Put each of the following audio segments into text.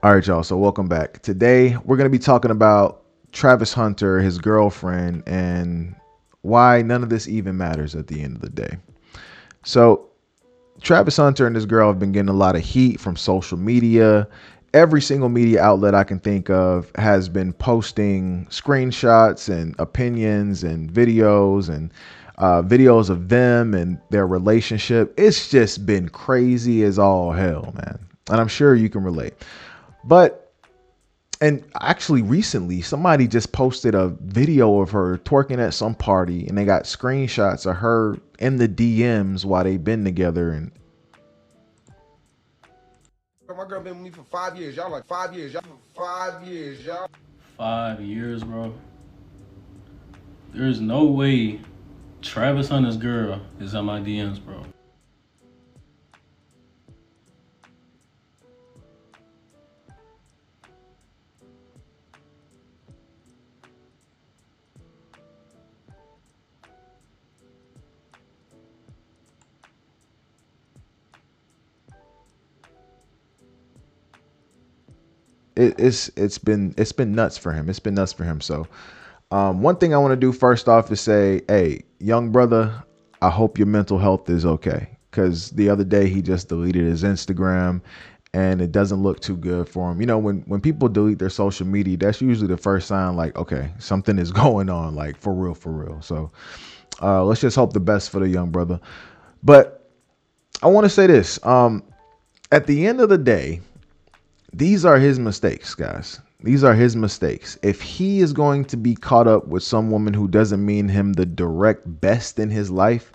All right, y'all. So welcome back. Today we're gonna be talking about Travis Hunter, his girlfriend, and why none of this even matters at the end of the day. So Travis Hunter and his girl have been getting a lot of heat from social media. Every single media outlet I can think of has been posting screenshots and opinions and videos of them and their relationship. It's just been crazy as all hell, man. And I'm sure you can relate. But and actually recently somebody just posted a video of her twerking at some party and they got screenshots of her in the DMs while they've been together. And My girl been with me for 5 years. Y'all like 5 years. Y'all for 5 years. Y'all. 5 years, bro. There's no way Travis Hunter's girl is on my DMs, bro. it's been nuts for him. It's been nuts for him. So one thing I want to do first off is say, hey, young brother, I hope your mental health is okay. Because the other day he just deleted his Instagram and it doesn't look too good for him. You know, when people delete their social media, that's usually the first sign like, okay, something is going on, like for real, for real. So let's just hope the best for the young brother. But I want to say this. At the end of the day, these are his mistakes, guys. These are his mistakes. If he is going to be caught up with some woman who doesn't mean him the direct best in his life,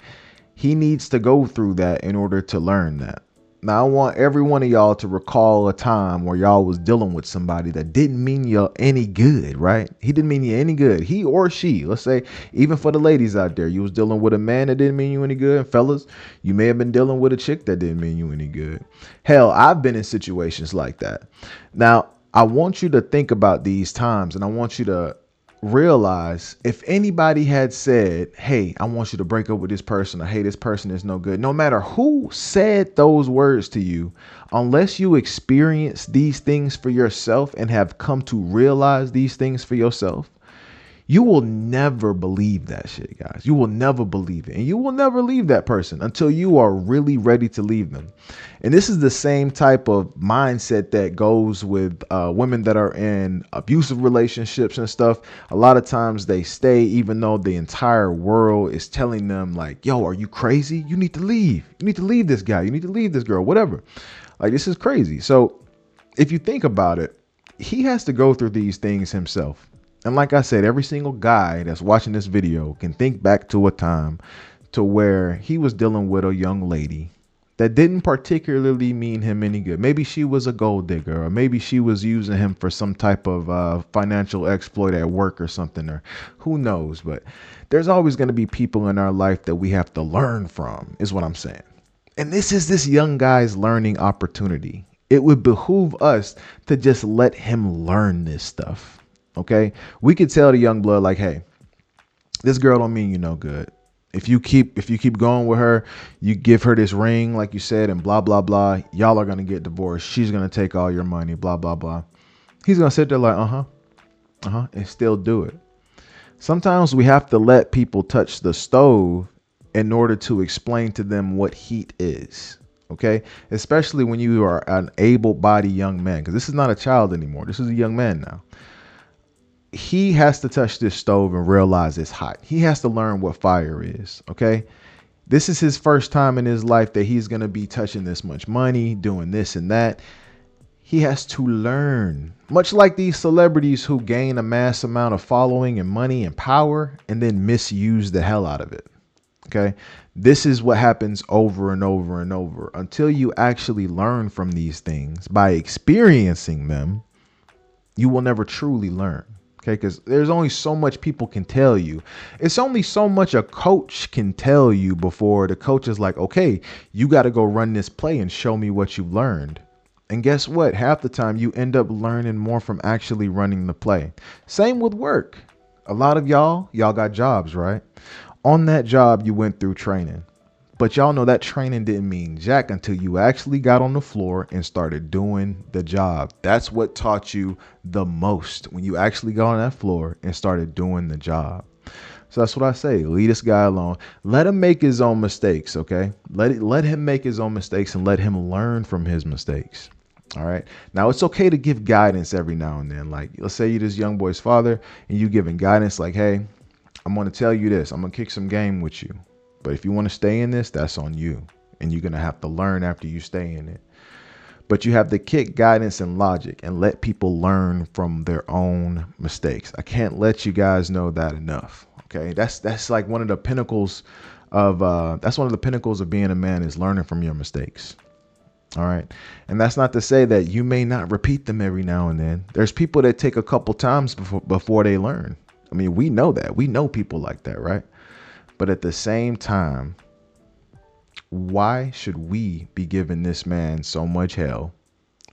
he needs to go through that in order to learn that. Now, I want every one of y'all to recall a time where y'all was dealing with somebody that didn't mean you any good, right? He didn't mean you any good. He or she, let's say, even for the ladies out there, you was dealing with a man that didn't mean you any good. And fellas, you may have been dealing with a chick that didn't mean you any good. Hell, I've been in situations like that. Now, I want you to think about these times and I want you to realize if anybody had said, hey, I want you to break up with this person, or hey, this person is no good, no matter who said those words to you, unless you experience these things for yourself and have come to realize these things for yourself, you will never believe that shit, guys. You will never believe it. And you will never leave that person until you are really ready to leave them. And this is the same type of mindset that goes with women that are in abusive relationships and stuff. A lot of times they stay even though the entire world is telling them like, yo, are you crazy? You need to leave. You need to leave this guy. You need to leave this girl, whatever. Like, this is crazy. So if you think about it, he has to go through these things himself. And like I said, every single guy that's watching this video can think back to a time to where he was dealing with a young lady that didn't particularly mean him any good. Maybe she was a gold digger, or maybe she was using him for some type of financial exploit at work or something, or who knows. But there's always going to be people in our life that we have to learn from, is what I'm saying. And this is this young guy's learning opportunity. It would behoove us to just let him learn this stuff. Okay, we could tell the young blood like, hey, this girl don't mean you no good. If you keep going with her, you give her this ring like you said and blah blah blah, y'all are gonna get divorced. She's gonna take all your money, blah blah blah. He's gonna sit there like and still do it. Sometimes we have to let people touch the stove in order to explain to them what heat is. Okay, especially when you are an able-bodied young man, because this is not a child anymore. This is a young man now. He has to touch this stove and realize it's hot. He has to learn what fire is. Okay. This is his first time in his life that he's going to be touching this much money, doing this and that. He has to learn, much like these celebrities who gain a mass amount of following and money and power and then misuse the hell out of it. Okay. This is what happens over and over and over until you actually learn from these things by experiencing them. You will never truly learn. Okay, because there's only so much people can tell you. It's only so much a coach can tell you before the coach is like, okay, you got to go run this play and show me what you learned. And guess what? Half the time you end up learning more from actually running the play. Same with work. A lot of y'all got jobs, right? On that job, you went through training. But y'all know that training didn't mean jack until you actually got on the floor and started doing the job. That's what taught you the most, when you actually got on that floor and started doing the job. So that's what I say. Leave this guy alone. Let him make his own mistakes, okay? Let him make his own mistakes and let him learn from his mistakes. All right. Now, it's okay to give guidance every now and then. Like, let's say you're this young boy's father and you giving guidance like, hey, I'm going to tell you this. I'm going to kick some game with you. But if you want to stay in this, that's on you. And you're going to have to learn after you stay in it. But you have to kick guidance and logic and let people learn from their own mistakes. I can't let you guys know that enough. Okay. That's like one of the pinnacles of being a man, is learning from your mistakes. All right. And that's not to say that you may not repeat them every now and then. There's people that take a couple times before they learn. I mean, we know that. We know people like that, right? But at the same time, why should we be giving this man so much hell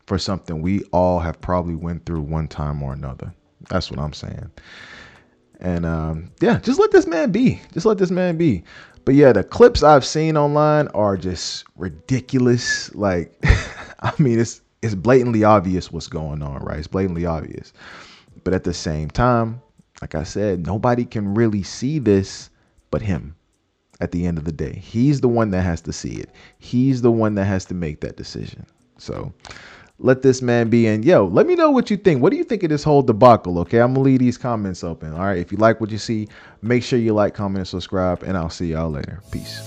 for something we all have probably went through one time or another? That's what I'm saying. And yeah, just let this man be. Just let this man be. But yeah, the clips I've seen online are just ridiculous. Like, I mean, it's blatantly obvious what's going on, right? It's blatantly obvious. But at the same time, like I said, nobody can really see this but him. At the end of the day, he's the one that has to see it. He's the one that has to make that decision. So let this man be. And yo, let me know what you think. What do you think of this whole debacle? Okay, I'm gonna leave these comments open. All right, if you like what you see, make sure you like, comment, and subscribe, and I'll see y'all later. Peace.